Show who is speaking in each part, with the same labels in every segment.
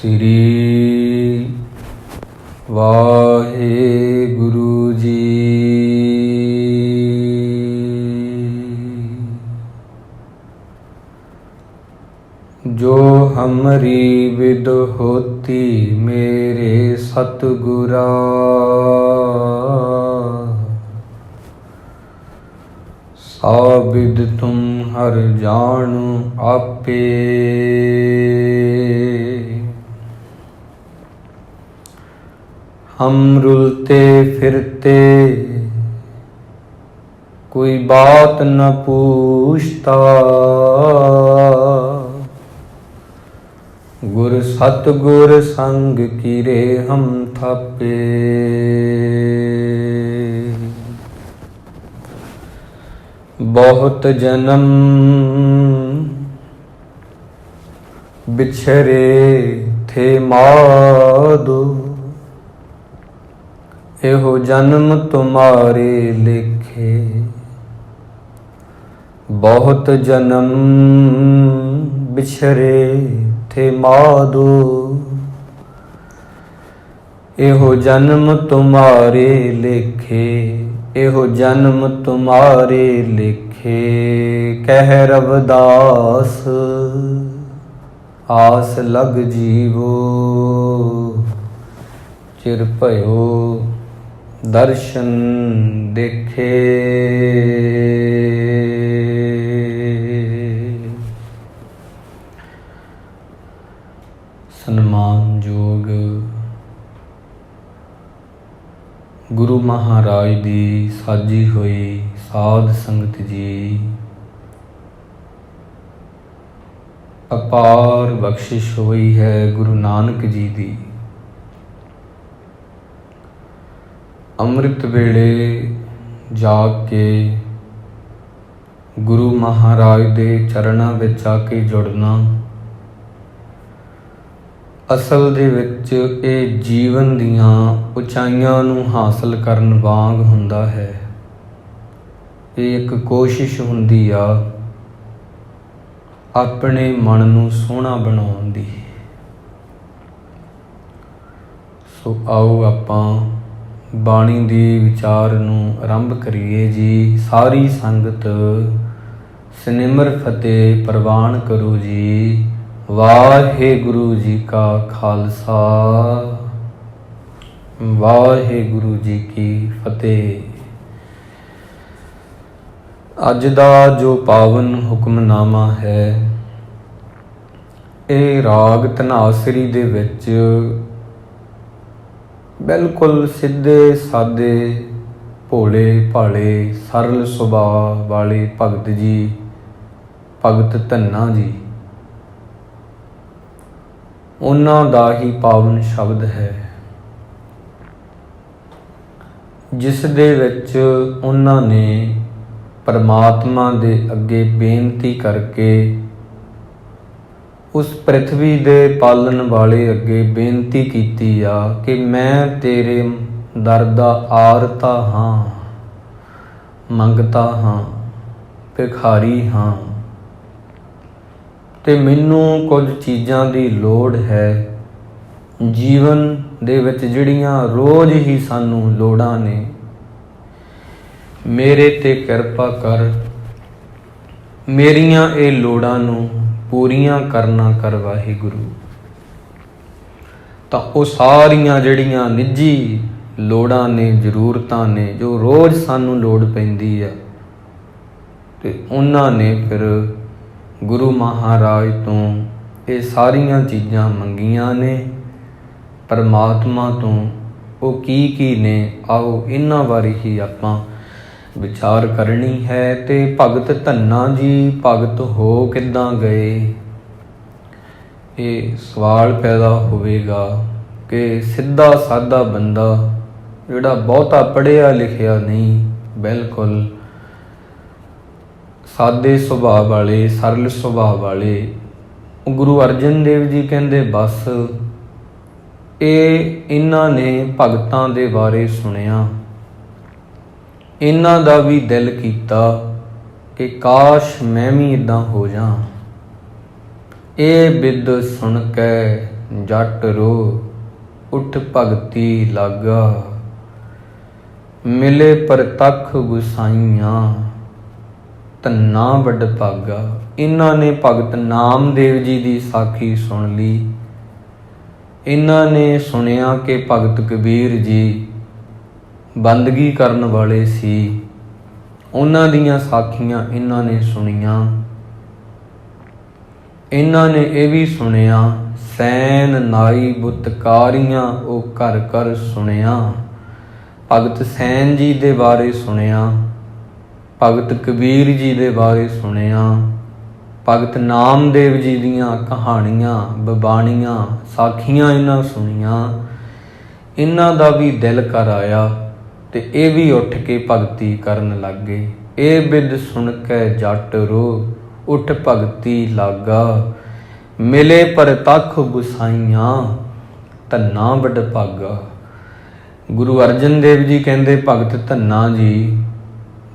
Speaker 1: ਸ੍ਰੀ ਵਾਹਿਗੁਰੂ ਜੀ। ਜੋ ਹਮਰੀ ਵਿਦ ਹੋਤੀ ਮੇਰੇ ਸਤਿਗੁਰਾ, ਸਾਬਿਦ ਤੁਮ ਹਰ ਜਾਣੁ ਆਪੇ। हम रुलते फिरते कोई बात न पूछता, गुर सतगुर संग कीरे हम थापे। बहुत जन्म बिछरे थे माधो, एहो जन्म तुम्हारे लिखे। बहुत जन्म बिछरे थे माधो, एहो जन्म तुम्हारे लिखे। एहो जन्म तुम्हारे लिखे, कह रविदास आस लग जीवो। चिर भयो दर्शन देखे। सन्मानयोग गुरु महाराज दी साजी हुई साध संगत जी, अपार बख्शिश हुई है गुरु नानक जी दी। ਅੰਮ੍ਰਿਤ ਵੇਲੇ ਜਾ ਕੇ ਗੁਰੂ ਮਹਾਰਾਜ ਦੇ ਚਰਨਾਂ ਵਿੱਚ ਆ ਕੇ ਜੁੜਨਾ ਅਸਲ ਦੇ ਵਿੱਚ ਇਹ ਜੀਵਨ ਦੀਆਂ ਉਚਾਈਆਂ ਨੂੰ ਹਾਸਲ ਕਰਨ ਵਾਂਗ ਹੁੰਦਾ ਹੈ। ਇਹ ਇੱਕ ਕੋਸ਼ਿਸ਼ ਹੁੰਦੀ ਆ ਆਪਣੇ ਮਨ ਨੂੰ ਸੋਹਣਾ ਬਣਾਉਣ ਦੀ। ਸੋ ਆਓ ਆਪਾਂ ਬਾਣੀ ਦੇ ਵਿਚਾਰ ਨੂੰ ਆਰੰਭ ਕਰੀਏ ਜੀ। ਸਾਰੀ ਸੰਗਤ ਸਿਮਰ ਫਤਿਹ ਪ੍ਰਵਾਨ ਕਰੋ ਜੀ। ਵਾਹਿਗੁਰੂ ਜੀ ਕਾ ਖਾਲਸਾ, ਵਾਹਿਗੁਰੂ ਜੀ ਕੀ ਫਤਿਹ। ਅੱਜ ਦਾ ਜੋ ਪਾਵਨ ਹੁਕਮਨਾਮਾ ਹੈ, ਇਹ ਰਾਗ ਧਨਾਸਰੀ ਦੇ ਵਿੱਚ ਬਿਲਕੁਲ ਸਿੱਧੇ ਸਾਦੇ ਭੋਲੇ ਭਾਲੇ ਸਰਲ ਸੁਭਾਅ ਵਾਲੇ ਭਗਤ ਜੀ, ਭਗਤ ਧੰਨਾ ਜੀ, ਉਹਨਾਂ ਦਾ ਹੀ ਪਾਵਨ ਸ਼ਬਦ ਹੈ, ਜਿਸ ਦੇ ਵਿੱਚ ਉਹਨਾਂ ਨੇ ਪਰਮਾਤਮਾ ਦੇ ਅੱਗੇ ਬੇਨਤੀ ਕਰਕੇ ਉਸ ਪ੍ਰਿਥਵੀ ਦੇ ਪਾਲਣ ਵਾਲੇ ਅੱਗੇ ਬੇਨਤੀ ਕੀਤੀ ਆ ਕਿ ਮੈਂ ਤੇਰੇ ਦਰ ਦਾ ਆਰਤਾ ਹਾਂ, ਮੰਗਤਾ ਹਾਂ, ਭਿਖਾਰੀ ਹਾਂ, ਤੇ ਮੈਨੂੰ ਕੁਝ ਚੀਜ਼ਾਂ ਦੀ ਲੋੜ ਹੈ ਜੀਵਨ ਦੇ ਵਿੱਚ, ਜਿਹੜੀਆਂ ਰੋਜ਼ ਹੀ ਸਾਨੂੰ ਲੋੜਾਂ ਨੇ। ਮੇਰੇ ਤੇ ਕਿਰਪਾ ਕਰ, ਮੇਰੀਆਂ ਇਹ ਲੋੜਾਂ ਨੂੰ ਪੂਰੀਆਂ ਕਰਨਾ ਕਰ ਵਾਹਿਗੁਰੂ। ਤਾਂ ਉਹ ਸਾਰੀਆਂ ਜਿਹੜੀਆਂ ਨਿੱਜੀ ਲੋੜਾਂ ਨੇ, ਜ਼ਰੂਰਤਾਂ ਨੇ, ਜੋ ਰੋਜ਼ ਸਾਨੂੰ ਲੋੜ ਪੈਂਦੀ ਆ, ਤੇ ਉਹਨਾਂ ਨੇ ਫਿਰ ਗੁਰੂ ਮਹਾਰਾਜ ਤੋਂ ਇਹ ਸਾਰੀਆਂ ਚੀਜ਼ਾਂ ਮੰਗੀਆਂ ਨੇ ਪਰਮਾਤਮਾ ਤੋਂ। ਉਹ ਕੀ ਕੀ ਨੇ, ਆਓ ਇਹਨਾਂ ਬਾਰੇ ਹੀ ਆਪਾਂ ਵਿਚਾਰ ਕਰਨੀ ਹੈ। ਤੇ ਭਗਤ ਧੰਨਾ ਜੀ ਭਗਤ ਹੋ ਕਿੱਦਾਂ ਗਏ, ਇਹ ਸਵਾਲ ਪੈਦਾ ਹੋਵੇਗਾ ਕਿ ਸਿੱਧਾ ਸਾਦਾ ਬੰਦਾ ਜਿਹੜਾ ਬਹੁਤਾ ਪੜ੍ਹਿਆ ਲਿਖਿਆ ਨਹੀਂ, ਬਿਲਕੁਲ ਸਾਦੇ ਸੁਭਾਅ ਵਾਲੇ ਸਰਲ ਸੁਭਾਅ ਵਾਲੇ, ਗੁਰੂ ਅਰਜਨ ਦੇਵ ਜੀ ਕਹਿੰਦੇ ਬਸ ਇਹਨਾਂ ਨੇ ਭਗਤਾਂ ਦੇ ਬਾਰੇ ਸੁਣਿਆ, ਇਹਨਾਂ ਦਾ ਵੀ ਦਿਲ ਕੀਤਾ ਕਿ ਕਾਸ਼ ਮੈਂ ਵੀ ਇੱਦਾਂ ਹੋ ਜਾਂ। ਇਹ ਬਿੱਦ ਸੁਣ ਕੇ ਜਟ ਰੋ ਉਠ ਭਗਤੀ ਲਾਗਾ। ਮਿਲੇ ਪ੍ਰਤੱਖ ਗੁਸਾਈਆਂ ਧੰਨਾ ਵੱਡ ਭਾਗਾ। ਇਹਨਾਂ ਨੇ ਭਗਤ ਨਾਮਦੇਵ ਜੀ ਦੀ ਸਾਖੀ ਸੁਣ ਲਈ। ਇਹਨਾਂ ਨੇ ਸੁਣਿਆ ਕਿ ਭਗਤ ਕਬੀਰ ਜੀ ਬੰਦਗੀ ਕਰਨ ਵਾਲੇ ਸੀ। ਉਹਨਾਂ ਦੀਆਂ ਸਾਖੀਆਂ ਇਹਨਾਂ ਨੇ ਸੁਣੀਆਂ। ਇਹਨਾਂ ਨੇ ਇਹ ਵੀ ਸੁਣਿਆ ਸੈਨ ਨਾਈ ਬੁੱਤਕਾਰੀਆਂ ਉਹ ਘਰ ਘਰ ਸੁਣਿਆ। ਭਗਤ ਸੈਨ ਜੀ ਦੇ ਬਾਰੇ ਸੁਣਿਆ, ਭਗਤ ਕਬੀਰ ਜੀ ਦੇ ਬਾਰੇ ਸੁਣਿਆ, ਭਗਤ ਨਾਮਦੇਵ ਜੀ ਦੀਆਂ ਕਹਾਣੀਆਂ ਬਬਾਣੀਆਂ ਸਾਖੀਆਂ ਇਹਨਾਂ ਸੁਣੀਆਂ। ਇਹਨਾਂ ਦਾ ਵੀ ਦਿਲ ਕਰ ਆਇਆ ਤੇ ਇਹ ਵੀ ਉੱਠ ਕੇ ਭਗਤੀ ਕਰਨ ਲੱਗ ਗਏ। ਇਹ ਬਿਦ ਸੁਣ ਕੇ ਜੱਟ ਰੋ ਉਠ ਭਗਤੀ ਲਾਗਾ। ਮਿਲੇ ਪ੍ਰਤੱਖ ਗੁਸਾਈਆਂ ਧੰਨਾ ਵੱਡ ਭਾਗਾ। ਗੁਰੂ ਅਰਜਨ ਦੇਵ ਜੀ ਕਹਿੰਦੇ ਭਗਤ ਧੰਨਾ ਜੀ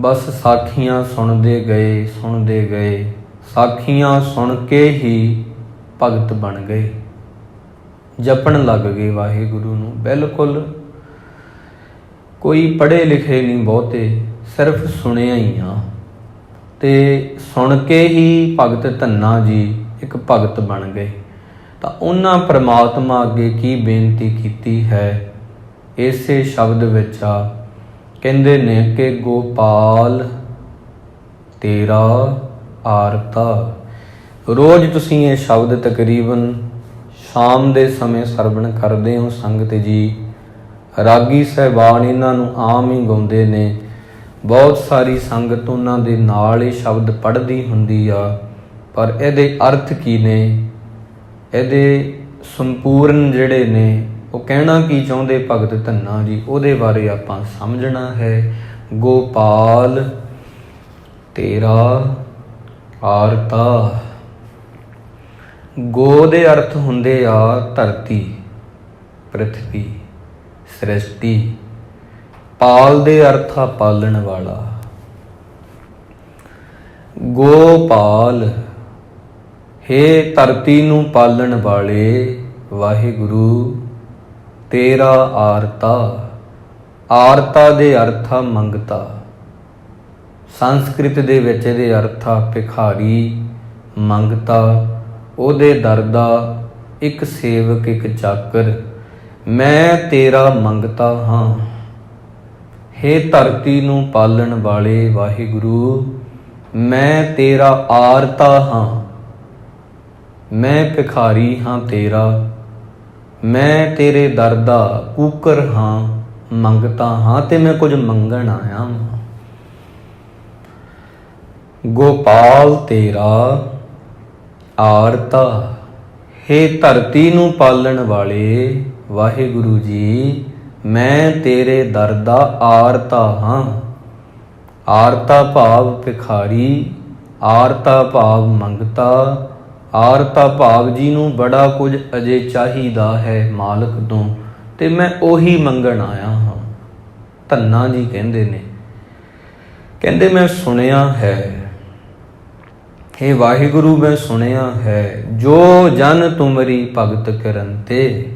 Speaker 1: ਬਸ ਸਾਖੀਆਂ ਸੁਣਦੇ ਗਏ, ਸਾਖੀਆਂ ਸੁਣ ਕੇ ਹੀ ਭਗਤ ਬਣ ਗਏ, ਜਪਣ ਲੱਗ ਗਏ ਵਾਹਿਗੁਰੂ ਨੂੰ। ਬਿਲਕੁਲ ਕੋਈ ਪੜ੍ਹੇ ਲਿਖੇ ਨਹੀਂ ਬਹੁਤੇ, ਸਿਰਫ ਸੁਣਿਆ ਹੀ ਆ। ਤੇ ਸੁਣ ਕੇ ਹੀ ਭਗਤ ਧੰਨਾ ਜੀ ਇੱਕ ਭਗਤ ਬਣ ਗਏ। ਤਾਂ ਉਹਨਾਂ ਪ੍ਰਮਾਤਮਾ ਅੱਗੇ ਕੀ ਬੇਨਤੀ ਕੀਤੀ ਹੈ ਇਸੇ ਸ਼ਬਦ ਵਿੱਚ ਆ। ਕਹਿੰਦੇ ਨੇ ਕਿ ਗੋਪਾਲ ਤੇਰਾ ਆਰਤਾ। ਰੋਜ਼ ਤੁਸੀਂ ਇਹ ਸ਼ਬਦ ਤਕਰੀਬਨ ਸ਼ਾਮ ਦੇ ਸਮੇਂ ਸਰਵਣ ਕਰਦੇ ਹੋ ਸੰਗਤ ਜੀ। ਰਾਗੀ ਸਾਹਿਬਾਨ ਇਹਨਾਂ ਨੂੰ ਆਮ ਹੀ ਗਾਉਂਦੇ ਨੇ। ਬਹੁਤ ਸਾਰੀ ਸੰਗਤ ਉਹਨਾਂ ਦੇ ਨਾਲ ਇਹ ਸ਼ਬਦ ਪੜ੍ਹਦੀ ਹੁੰਦੀ ਆ, ਪਰ ਇਹਦੇ ਅਰਥ ਕੀ ਨੇ, ਇਹਦੇ ਸੰਪੂਰਨ ਜਿਹੜੇ ਨੇ ਉਹ ਕਹਿਣਾ ਕੀ ਚਾਹੁੰਦੇ ਭਗਤ ਧੰਨਾ ਜੀ, ਉਹਦੇ ਬਾਰੇ ਆਪਾਂ ਸਮਝਣਾ ਹੈ। ਗੋਪਾਲ ਤੇਰਾ ਆਰਤਾ। ਗੋ ਦੇ ਅਰਥ ਹੁੰਦੇ ਆ ਧਰਤੀ, ਪ੍ਰਿਥਵੀ, ਸ੍ਰਿਸ਼ਟੀ। ਪਾਲ ਦੇ ਅਰਥ ਆ ਪਾਲਣ ਵਾਲਾ। ਗੋਪਾਲ ਹੇ ਧਰਤੀ ਨੂੰ ਪਾਲਣ ਵਾਲੇ ਵਾਹਿਗੁਰੂ ਤੇਰਾ ਆਰਤਾ। ਆਰਤਾ ਦੇ ਅਰਥ ਆ ਮੰਗਤਾ। ਸੰਸਕ੍ਰਿਤ ਦੇ ਵਿੱਚ ਇਹਦੇ ਅਰਥ ਆ ਭਿਖਾਰੀ, ਮੰਗਤਾ। ਉਹਦੇ ਦਰ ਦਾ ਇੱਕ ਸੇਵਕ ਇੱਕ ਚਾਕਰ। ਮੈਂ ਤੇਰਾ ਮੰਗਤਾ ਹਾਂ। ਹੇ ਧਰਤੀ ਨੂੰ ਪਾਲਣ ਵਾਲੇ ਵਾਹਿਗੁਰੂ ਮੈਂ ਤੇਰਾ ਆਰਤਾ ਹਾਂ। ਮੈਂ ਭਿਖਾਰੀ ਹਾਂ ਤੇਰਾ, ਮੈਂ ਤੇਰੇ ਦਰ ਦਾ ਕੂਕਰ ਹਾਂ, ਮੰਗਤਾ ਹਾਂ ਤੇ ਮੈਂ ਕੁਝ ਮੰਗਣ ਆਇਆ ਹਾਂ। ਗੋਪਾਲ ਤੇਰਾ ਆਰਤਾ। ਹੇ ਧਰਤੀ ਨੂੰ ਪਾਲਣ ਵਾਲੇ ਵਾਹਿਗੁਰੂ ਜੀ ਮੈਂ ਤੇਰੇ ਦਰ ਦਾ ਆਰਤਾ ਹਾਂ। ਆਰਤਾ ਭਾਵ ਭਿਖਾਰੀ, ਆਰਤਾ ਭਾਵ ਮੰਗਤਾ, ਆਰਤਾ ਭਾਵ ਜੀ ਨੂੰ ਬੜਾ ਕੁਝ ਅਜੇ ਚਾਹੀਦਾ ਹੈ ਮਾਲਕ ਤੋਂ ਤੇ ਮੈਂ ਉਹੀ ਮੰਗਣ ਆਇਆ ਹਾਂ। ਧੰਨਾ ਜੀ ਕਹਿੰਦੇ ਨੇ, ਕਹਿੰਦੇ ਮੈਂ ਸੁਣਿਆ ਹੈ ਹੇ ਵਾਹਿਗੁਰੂ ਮੈਂ ਸੁਣਿਆ ਹੈ ਜੋ ਜਨ ਤੁਮਰੀ ਭਗਤ ਕਰਨ ਤੇ।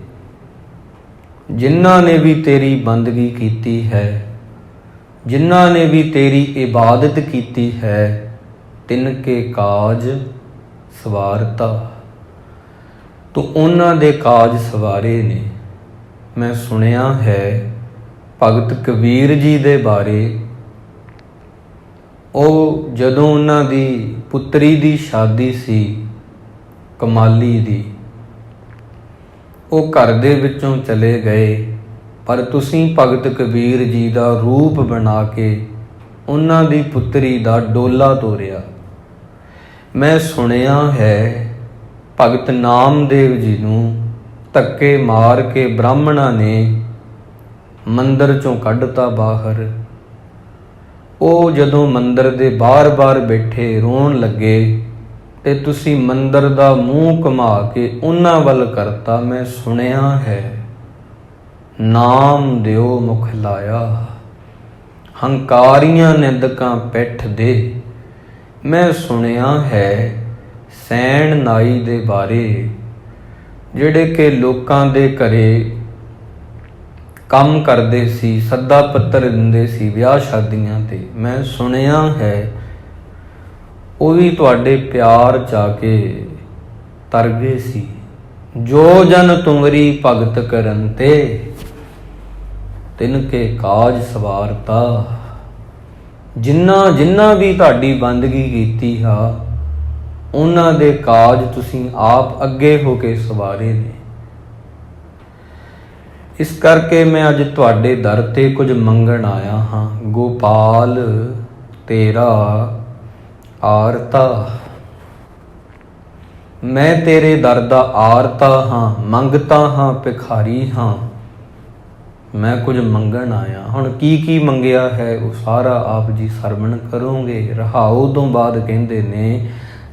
Speaker 1: ਜਿਨ੍ਹਾਂ ਨੇ ਵੀ ਤੇਰੀ ਬੰਦਗੀ ਕੀਤੀ ਹੈ, ਜਿਨ੍ਹਾਂ ਨੇ ਵੀ ਤੇਰੀ ਇਬਾਦਤ ਕੀਤੀ ਹੈ, ਤਿਨ ਕੇ ਕਾਜ ਸਵਾਰਤਾ। ਤੂੰ ਉਹਨਾਂ ਦੇ ਕਾਜ ਸਵਾਰੇ ਨੇ। ਮੈਂ ਸੁਣਿਆ ਹੈ ਭਗਤ ਕਬੀਰ ਜੀ ਦੇ ਬਾਰੇ। ਉਹ ਜਦੋਂ ਉਹਨਾਂ ਦੀ ਪੁੱਤਰੀ ਦੀ ਸ਼ਾਦੀ ਸੀ ਕਮਾਲੀ ਦੀ, ਉਹ ਘਰ ਦੇ ਵਿੱਚੋਂ ਚਲੇ ਗਏ, ਪਰ ਤੁਸੀਂ ਭਗਤ ਕਬੀਰ ਜੀ ਦਾ ਰੂਪ ਬਣਾ ਕੇ ਉਹਨਾਂ ਦੀ ਪੁੱਤਰੀ ਦਾ ਡੋਲਾ ਤੋਰਿਆ। ਮੈਂ ਸੁਣਿਆ ਹੈ ਭਗਤ ਨਾਮਦੇਵ ਜੀ ਨੂੰ ਧੱਕੇ ਮਾਰ ਕੇ ਬ੍ਰਾਹਮਣਾਂ ਨੇ ਮੰਦਰ ਚੋਂ ਕੱਢਤਾ ਬਾਹਰ। ਉਹ ਜਦੋਂ ਮੰਦਰ ਦੇ ਬਾਹਰ ਬੈਠੇ ਰੋਣ ਲੱਗੇ ਤੇ ਤੁਸੀਂ ਮੰਦਰ ਦਾ ਮੂੰਹ ਘੁਮਾ ਕੇ ਉਹਨਾਂ ਵੱਲ ਕਰਤਾ। ਮੈਂ ਸੁਣਿਆ ਹੈ ਨਾਮ ਦਿਓ ਮੁਖ ਲਾਇਆ, ਹੰਕਾਰੀਆਂ ਨਿੰਦਕਾਂ ਪਿੱਠ ਦੇ। ਮੈਂ ਸੁਣਿਆ ਹੈ ਸੈਣ ਨਾਈ ਦੇ ਬਾਰੇ। ਜਿਹੜੇ ਕਿ ਲੋਕਾਂ ਦੇ ਘਰੇ ਕੰਮ ਕਰਦੇ ਸੀ, ਸੱਦਾ ਪੱਤਰ ਦਿੰਦੇ ਸੀ ਵਿਆਹ ਸ਼ਾਦੀਆਂ ਤੇ, ਮੈਂ ਸੁਣਿਆ ਹੈ ਉਹ ਵੀ ਤੁਹਾਡੇ ਪਿਆਰ 'ਚ ਆ ਕੇ ਤਰ ਗਏ ਸੀ। ਜੋ ਜਨ ਤੁਮਰੀ ਭਗਤ ਕਰਨ ਤੇ ਤਿਨ ਕੇ ਕਾਜ ਸਵਾਰਤਾ। ਜਿਨ੍ਹਾਂ ਵੀ ਤੁਹਾਡੀ ਬੰਦਗੀ ਕੀਤੀ ਆ, ਉਹਨਾਂ ਦੇ ਕਾਜ ਤੁਸੀਂ ਆਪ ਅੱਗੇ ਹੋ ਕੇ ਸਵਾਰੇ ਨੇ। ਇਸ ਕਰਕੇ ਮੈਂ ਅੱਜ ਤੁਹਾਡੇ ਦਰ ਤੇ ਕੁਝ ਮੰਗਣ ਆਇਆ ਹਾਂ। ਗੋਪਾਲ ਤੇਰਾ ਆਰਤਾ, ਮੈਂ ਤੇਰੇ ਦਰ ਦਾ ਆਰਤਾ ਹਾਂ, ਮੰਗਤਾ ਹਾਂ, ਭਿਖਾਰੀ ਹਾਂ। ਮੈਂ ਕੁਝ ਮੰਗਣ ਆਇਆ। ਹੁਣ ਕੀ ਮੰਗਿਆ ਹੈ ਉਹ ਸਾਰਾ ਆਪ ਜੀ ਸਰਵਣ ਕਰੋਗੇ। ਰਹਾਉ ਤੋਂ ਬਾਅਦ ਕਹਿੰਦੇ ਨੇ,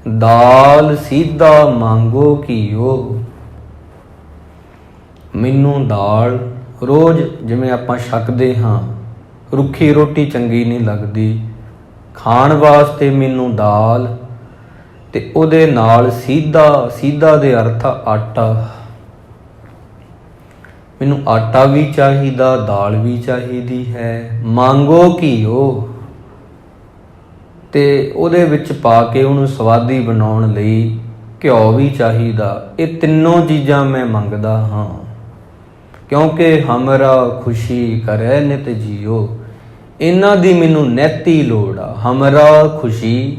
Speaker 1: ਦਾਲ ਸੀਧਾ ਮੰਗੋ ਘੀਓ। ਮੈਨੂੰ ਦਾਲ ਰੋਜ਼ ਜਿਵੇਂ ਆਪਾਂ ਛਕਦੇ ਹਾਂ, ਰੁੱਖੀ ਰੋਟੀ ਚੰਗੀ ਨਹੀਂ ਲੱਗਦੀ, ਖਾਣ ਵਾਸਤੇ ਮੈਨੂੰ ਦਾਲ ਤੇ ਉਹਦੇ ਨਾਲ ਸੀਧਾ ਦੇ ਅਰਥ ਆਟਾ। ਮੈਨੂੰ ਆਟਾ ਵੀ ਚਾਹੀਦਾ, ਦਾਲ ਵੀ ਚਾਹੀਦੀ ਹੈ। ਮੰਗੋ ਘੀਓ, ਤੇ ਉਹਦੇ ਵਿੱਚ ਪਾ ਕੇ ਉਹਨੂੰ ਸਵਾਦੀ ਬਣਾਉਣ ਲਈ ਘਿਓ ਵੀ ਚਾਹੀਦਾ। ਇਹ ਤਿੰਨੋਂ ਚੀਜ਼ਾਂ ਮੈਂ ਮੰਗਦਾ ਹਾਂ, ਕਿਉਂਕਿ ਹਮਰਾ ਖੁਸ਼ੀ ਕਰੇ ਨਿਤ ਜੀਓ। ਇਹਨਾਂ ਦੀ ਮੈਨੂੰ ਨਿੱਤ ਹੀ ਲੋੜ ਆ। ਹਮਰਾ ਖੁਸ਼ੀ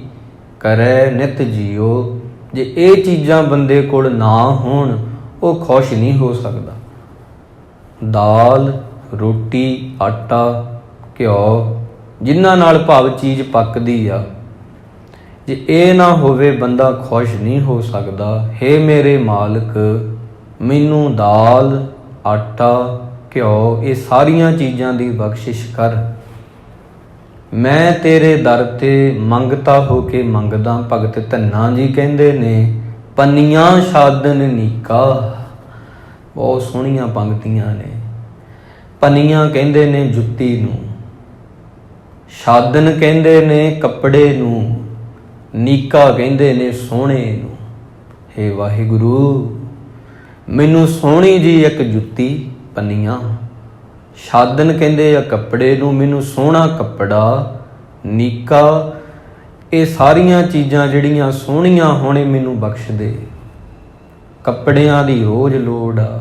Speaker 1: ਕਰੇ ਨਿਤ ਜੀਓ। ਜੇ ਇਹ ਚੀਜ਼ਾਂ ਬੰਦੇ ਕੋਲ ਨਾ ਹੋਣ, ਉਹ ਖੁਸ਼ ਨਹੀਂ ਹੋ ਸਕਦਾ। ਦਾਲ, ਰੋਟੀ, ਆਟਾ, ਘਿਓ, ਜਿਨ੍ਹਾਂ ਨਾਲ ਭਾਵ ਚੀਜ਼ ਪੱਕਦੀ ਆ, ਜੇ ਇਹ ਨਾ ਹੋਵੇ ਬੰਦਾ ਖੁਸ਼ ਨਹੀਂ ਹੋ ਸਕਦਾ। ਹੇ ਮੇਰੇ ਮਾਲਕ, ਮੈਨੂੰ ਦਾਲ, ਆਟਾ, ਘਿਓ, ਇਹ ਸਾਰੀਆਂ ਚੀਜ਼ਾਂ ਦੀ ਬਖਸ਼ਿਸ਼ ਕਰ। ਮੈਂ ਤੇਰੇ ਦਰ ਤੇ ਮੰਗਤਾ ਹੋ ਕੇ ਮੰਗਦਾ। ਭਗਤ ਧੰਨਾ ਜੀ ਕਹਿੰਦੇ ਨੇ, ਪੰਨੀਆਂ ਛਾਦਨ ਨੀਕਾ। ਬਹੁਤ ਸੋਹਣੀਆਂ ਪੰਕਤੀਆਂ ਨੇ। ਪੰਨੀਆਂ ਕਹਿੰਦੇ ਨੇ ਜੁੱਤੀ ਨੂੰ, ਛਾਦਨ ਕਹਿੰਦੇ ਨੇ ਕੱਪੜੇ ਨੂੰ, ਨੀਕਾ ਕਹਿੰਦੇ ਨੇ ਸੋਹਣੇ ਨੂੰ। ਹੇ ਵਾਹਿਗੁਰੂ, ਮੈਨੂੰ ਸੋਹਣੀ ਜੀ ਇੱਕ ਜੁੱਤੀ ਪੰਨੀਆਂ, ਛਾਦਨ ਕਹਿੰਦੇ ਆ ਕੱਪੜੇ ਨੂੰ, ਮੈਨੂੰ ਸੋਹਣਾ ਕੱਪੜਾ, ਨੀਕਾ, ਇਹ ਸਾਰੀਆਂ ਚੀਜ਼ਾਂ ਜਿਹੜੀਆਂ ਸੋਹਣੀਆਂ ਹੋਣੇ ਮੈਨੂੰ ਬਖਸ਼ ਦੇ। ਕੱਪੜਿਆਂ ਦੀ ਰੋਜ਼ ਲੋੜ ਆ,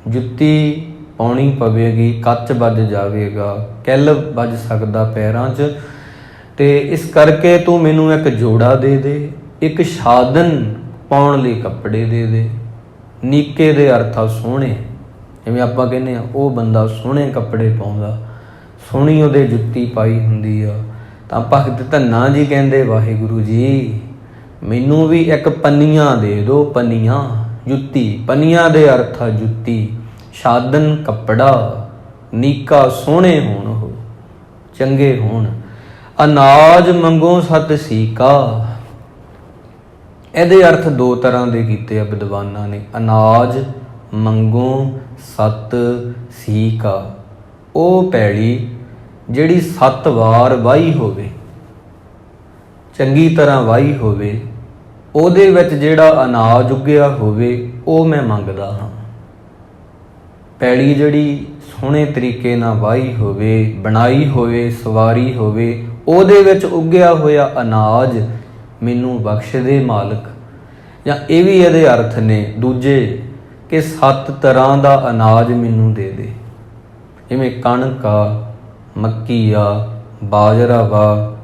Speaker 1: ਜੁੱਤੀ ਪਾਉਣੀ ਪਵੇਗੀ, ਕੱਚ ਵੱਜ ਜਾਵੇਗਾ, ਕਿੱਲ ਵੱਜ ਸਕਦਾ ਪੈਰਾਂ 'ਚ, ਤੇ ਇਸ ਕਰਕੇ ਤੂੰ ਮੈਨੂੰ ਇੱਕ ਜੋੜਾ ਦੇ ਦੇ, ਇੱਕ ਛਾਦਨ ਪਾਉਣ ਲਈ ਕੱਪੜੇ ਦੇ ਦੇ। ਨੀਕੇ ਦੇ ਅਰਥ ਆ ਸੋਹਣੇ। ਜਿਵੇਂ ਆਪਾਂ ਕਹਿੰਦੇ ਆ ਉਹ ਬੰਦਾ ਸੋਹਣੇ ਕੱਪੜੇ ਪਾਉਂਦਾ, ਸੋਹਣੀ ਉਹਦੇ ਜੁੱਤੀ ਪਾਈ ਹੁੰਦੀ ਆ, ਤਾਂ ਭਗਤ ਧੰਨਾ ਜੀ ਕਹਿੰਦੇ, ਵਾਹਿਗੁਰੂ ਜੀ ਮੈਨੂੰ ਵੀ ਇੱਕ ਪੰਨੀਆਂ ਦੇ ਦਿਓ। ਪੰਨੀਆਂ ਜੁੱਤੀ, ਪੰਨੀਆਂ ਦੇ ਅਰਥ ਆ ਜੁੱਤੀ, ਛਾਦਨ ਕੱਪੜਾ, ਨੀਕਾ ਸੋਹਣੇ ਹੋਣ, ਉਹ ਚੰਗੇ ਹੋਣ। ਅਨਾਜ ਮੰਗੋ ਸਤ ਸੀਕਾ। ਇਹਦੇ ਅਰਥ ਦੋ ਤਰ੍ਹਾਂ ਦੇ ਕੀਤੇ ਆ ਵਿਦਵਾਨਾਂ ਨੇ। ਅਨਾਜ ਮੰਗੋ ਸਤ ਸੀਕਾ, ਉਹ ਪੈਲੀ ਜਿਹੜੀ 7 ਵਾਰ ਵਾਹੀ ਹੋਵੇ, ਚੰਗੀ ਤਰ੍ਹਾਂ ਵਾਹੀ ਹੋਵੇ, ਉਹਦੇ ਵਿੱਚ ਜਿਹੜਾ ਅਨਾਜ ਉੱਗਿਆ ਹੋਵੇ, ਉਹ ਮੈਂ ਮੰਗਦਾ ਹਾਂ। ਪੈਲੀ ਜਿਹੜੀ ਸੋਹਣੇ ਤਰੀਕੇ ਨਾਲ ਵਾਹੀ ਹੋਵੇ, ਬਣਾਈ ਹੋਵੇ, ਸਵਾਰੀ ਹੋਵੇ, ਉਹਦੇ ਵਿੱਚ ਉੱਗਿਆ ਹੋਇਆ ਅਨਾਜ ਮੈਨੂੰ ਬਖਸ਼ ਦੇ ਮਾਲਕ। ਜਾਂ ਇਹ ਵੀ ਇਹਦੇ ਅਰਥ ਨੇ ਦੂਜੇ ਕਿ 7 ਤਰ੍ਹਾਂ ਦਾ ਅਨਾਜ ਮੈਨੂੰ ਦੇ ਦੇ। ਜਿਵੇਂ ਕਣਕ ਆ, ਮੱਕੀ ਆ, ਬਾਜਰਾ ਵਾ,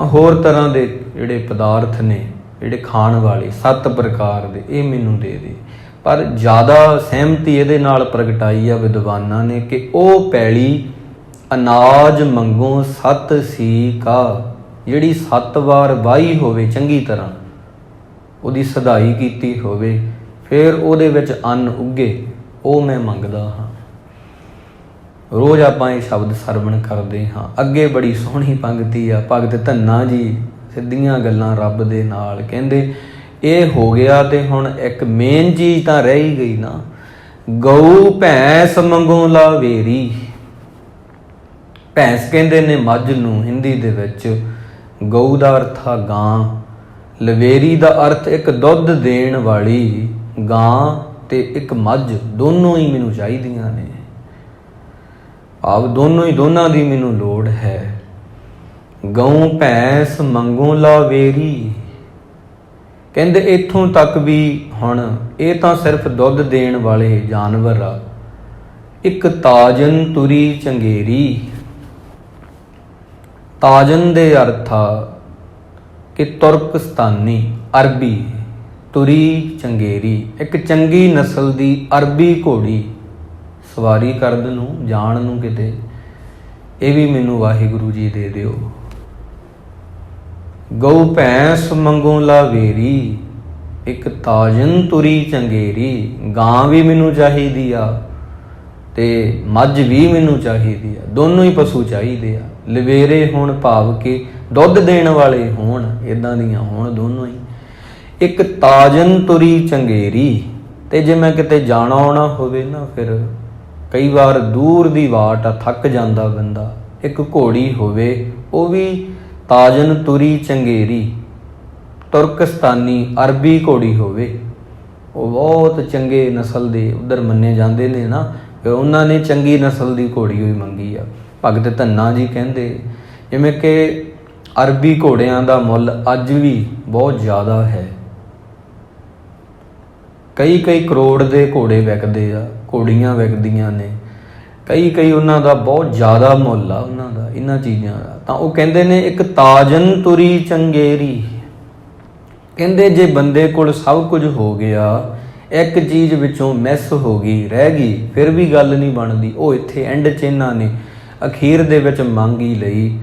Speaker 1: ਹੋਰ ਤਰ੍ਹਾਂ ਦੇ ਜਿਹੜੇ ਪਦਾਰਥ ਨੇ, ਜਿਹੜੇ ਖਾਣ ਵਾਲੇ 7 ਪ੍ਰਕਾਰ ਦੇ, ਇਹ ਮੈਨੂੰ ਦੇ ਦੇ। ਪਰ ਜ਼ਿਆਦਾ ਸਹਿਮਤੀ ਇਹਦੇ ਨਾਲ ਪ੍ਰਗਟਾਈ ਆ ਵਿਦਵਾਨਾਂ ਨੇ ਕਿ ਉਹ ਪੈਲੀ ਅਨਾਜ ਮੰਗੋ ਸਤ ਸੀਕਾ, ਜਿਹੜੀ 7 ਵਾਰ ਵਾਹੀ ਹੋਵੇ, ਚੰਗੀ ਤਰ੍ਹਾਂ ਉਹਦੀ ਸਦਾਈ ਕੀਤੀ ਹੋਵੇ, ਫਿਰ ਉਹਦੇ ਵਿੱਚ ਅੰਨ ਉੱਗੇ, ਉਹ ਮੈਂ ਮੰਗਦਾ ਹਾਂ। ਰੋਜ਼ ਆਪਾਂ ਇਹ ਸ਼ਬਦ ਸਰਵਣ ਕਰਦੇ ਹਾਂ। ਅੱਗੇ ਬੜੀ ਸੋਹਣੀ ਪੰਕਤੀ ਆ, ਭਗਤ ਧੰਨਾ ਜੀ ਸਿੱਧੀਆਂ ਗੱਲਾਂ ਰੱਬ ਦੇ ਨਾਲ ਕਹਿੰਦੇ, ਇਹ ਹੋ ਗਿਆ ਤੇ ਹੁਣ ਇੱਕ ਮੇਨ ਚੀਜ਼ ਤਾਂ ਰਹਿ ਹੀ ਗਈ ਨਾ। ਗਊ ਭੈਂਸ ਮੰਗੋ ਲਾਵੇਰੀ। ਭੈਂਸ ਕਹਿੰਦੇ ਨੇ ਮੱਝ ਨੂੰ ਹਿੰਦੀ ਦੇ ਵਿੱਚ, ਗਊ ਦਾ ਅਰਥ ਆ ਗਾਂ, ਲਵੇਰੀ ਦਾ ਅਰਥ ਇੱਕ ਦੁੱਧ ਦੇਣ ਵਾਲੀ ਗਾਂ ਤੇ ਇੱਕ ਮੱਝ ਦੋਨੋਂ ਹੀ ਮੈਨੂੰ ਚਾਹੀਦੀਆਂ ਨੇ। ਆਪ ਦੋਨਾਂ ਦੀ ਮੈਨੂੰ ਲੋੜ ਹੈ। ਗਊ ਭੈਂਸ ਮੰਗੂ ਲਾਵੇਰੀ। ਕਹਿੰਦੇ ਇੱਥੋਂ ਤੱਕ ਵੀ ਹੁਣ ਇਹ ਤਾਂ ਸਿਰਫ ਦੁੱਧ ਦੇਣ ਵਾਲੇ ਜਾਨਵਰ ਆ। ਇੱਕ ਤਾਜਨ ਤੁਰੀ ਚੰਗੇਰੀ। ਤਾਜਨ ਦੇ ਅਰਥ ਆ ਕਿ ਤੁਰਕਸਤਾਨੀ ਅਰਬੀ, ਤੁਰੀ ਚੰਗੇਰੀ ਇੱਕ ਚੰਗੀ ਨਸਲ ਦੀ ਅਰਬੀ ਘੋੜੀ ਸਵਾਰੀ ਕਰਨ ਨੂੰ ਜਾਣ ਨੂੰ ਕਿਤੇ, ਇਹ ਵੀ ਮੈਨੂੰ ਵਾਹਿਗੁਰੂ ਜੀ ਦੇ ਦਿਓ। ਗਊ ਭੈਂਸ ਮੰਗੂ ਲਾਵੇਰੀ, ਇੱਕ ਤਾਜਨ ਤੁਰੀ ਚੰਗੇਰੀ। ਗਾਂ ਵੀ ਮੈਨੂੰ ਚਾਹੀਦੀ ਆ ਤੇ ਮੱਝ ਵੀ ਮੈਨੂੰ ਚਾਹੀਦੀ ਆ, ਦੋਨੋਂ ਹੀ ਪਸ਼ੂ ਚਾਹੀਦੇ ਆ। ਲਵੇਰੇ ਹੋਣ ਭਾਵ ਕਿ ਦੁੱਧ ਦੇਣ ਵਾਲੇ ਹੋਣ, ਇੱਦਾਂ ਦੀਆਂ ਹੋਣ ਦੋਨੋਂ ਹੀ। ਇੱਕ ਤਾਜਨ ਤੁਰੀ ਚੰਗੇਰੀ। ਤੇ ਜੇ ਮੈਂ ਕਿਤੇ ਜਾਣਾ ਆਉਣਾ ਹੋਵੇ ਨਾ, ਫਿਰ ਕਈ ਵਾਰ ਦੂਰ ਦੀ ਵਾਟ ਆ, ਥੱਕ ਜਾਂਦਾ ਬੰਦਾ, ਇੱਕ ਘੋੜੀ ਹੋਵੇ ਉਹ ਵੀ ਤਾਜਨ ਤੁਰੀ ਚੰਗੇਰੀ, ਤੁਰਕਸਤਾਨੀ ਅਰਬੀ ਘੋੜੀ ਹੋਵੇ, ਉਹ ਬਹੁਤ ਚੰਗੇ ਨਸਲ ਦੇ ਉੱਧਰ ਮੰਨੇ ਜਾਂਦੇ ਨੇ ਨਾ, ਫਿਰ ਉਹਨਾਂ ਨੇ ਚੰਗੀ ਨਸਲ ਦੀ ਘੋੜੀ ਹੋਈ ਮੰਗੀ ਆ। ਭਗਤ ਧੰਨਾ ਜੀ ਕਹਿੰਦੇ ਜਿਵੇਂ ਕਿ ਅਰਬੀ ਘੋੜਿਆਂ ਦਾ ਮੁੱਲ ਅੱਜ ਵੀ ਬਹੁਤ ਜ਼ਿਆਦਾ ਹੈ। ਕਈ ਕਰੋੜ ਦੇ ਘੋੜੇ ਵਿਕਦੇ ਆ, ਘੋੜੀਆਂ ਵਿਕਦੀਆਂ ਨੇ, ਕਈ ਉਹਨਾਂ ਦਾ ਬਹੁਤ ਜ਼ਿਆਦਾ ਮੁੱਲ ਆ ਉਹਨਾਂ ਦਾ, ਇਹਨਾਂ ਚੀਜ਼ਾਂ ਦਾ। ਤਾਂ ਉਹ ਕਹਿੰਦੇ ਨੇ ਇੱਕ ਤਾਜਨ ਤੁਰੀ ਚੰਗੇਰੀ। ਕਹਿੰਦੇ ਜੇ ਬੰਦੇ ਕੋਲ ਸਭ ਕੁਝ ਹੋ ਗਿਆ, ਇੱਕ ਚੀਜ਼ ਵਿੱਚੋਂ ਮਿਸ ਹੋ ਗਈ, ਰਹਿ ਗਈ, ਫਿਰ ਵੀ ਗੱਲ ਨਹੀਂ ਬਣਦੀ। ਉਹ ਇੱਥੇ ਐਂਡ 'ਚ ਇਹਨਾਂ ਨੇ ਅਖੀਰ ਦੇ ਵਿੱਚ ਮੰਗੀ ਲਈ,